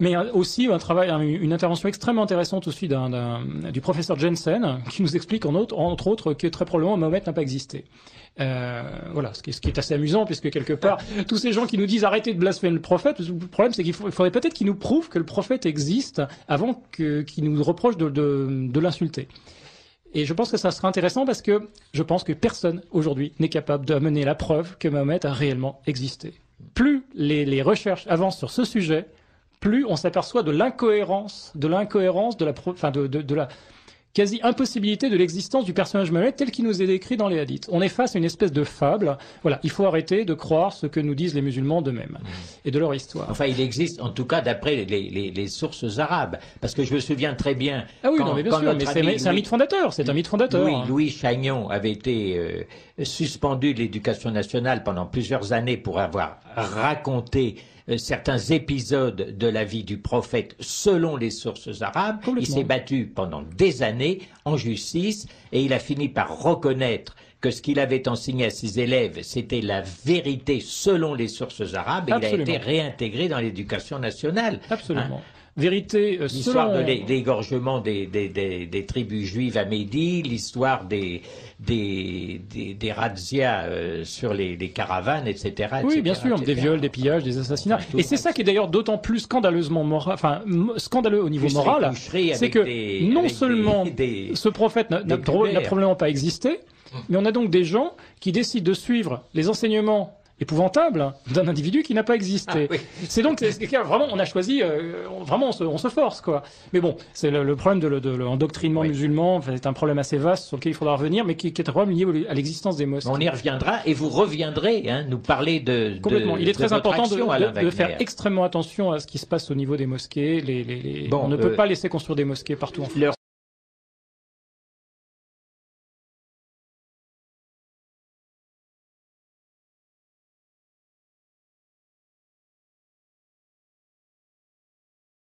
Mais aussi une intervention extrêmement intéressante aussi du professeur Jensen, qui nous explique entre autres que très probablement Mahomet n'a pas existé. Voilà, ce qui est assez amusant, puisque quelque part, tous ces gens qui nous disent arrêtez de blasphémer le prophète, le problème c'est qu'il faudrait peut-être qu'ils nous prouvent que le prophète existe avant qu'ils nous reprochent de l'insulter. Et je pense que ça sera intéressant parce que je pense que personne aujourd'hui n'est capable d'amener la preuve que Mahomet a réellement existé. Plus les recherches avancent sur ce sujet, plus on s'aperçoit de l'incohérence, de la quasi-impossibilité de l'existence du personnage Mahomet tel qu'il nous est décrit dans les hadiths. On est face à une espèce de fable. Voilà, il faut arrêter de croire ce que nous disent les musulmans d'eux-mêmes et de leur histoire. Enfin, il existe, en tout cas, d'après les sources arabes. Parce que je me souviens très bien... Ah oui, non, mais bien sûr, mais c'est un mythe fondateur, c'est un mythe fondateur. Louis Chagnon avait été suspendu de l'éducation nationale pendant plusieurs années pour avoir raconté certains épisodes de la vie du prophète selon les sources arabes. Il s'est battu pendant des années en justice et il a fini par reconnaître que ce qu'il avait enseigné à ses élèves, c'était la vérité selon les sources arabes et Absolument. il a été réintégré dans l'éducation nationale. Absolument. Vérité l'histoire de l'égorgement des tribus juives à Médine, l'histoire des razzias sur les caravanes, etc. Oui, bien sûr, des viols, des pillages, des assassinats. Et c'est ça qui est d'ailleurs d'autant plus scandaleusement moral, enfin scandaleux au niveau moral, c'est que non seulement ce prophète n'a probablement pas existé, mais on a donc des gens qui décident de suivre les enseignements épouvantable d'un individu qui n'a pas existé. Ah, oui. C'est donc vraiment on a choisi vraiment on se force quoi. Mais bon, c'est le problème de l'endoctrinement musulman, enfin, c'est un problème assez vaste sur lequel il faudra revenir, mais qui est un problème lié à l'existence des mosquées. On y reviendra et vous reviendrez nous parler de complètement. Il est très important de faire faire extrêmement attention à ce qui se passe au niveau des mosquées. On ne peut pas laisser construire des mosquées partout en France.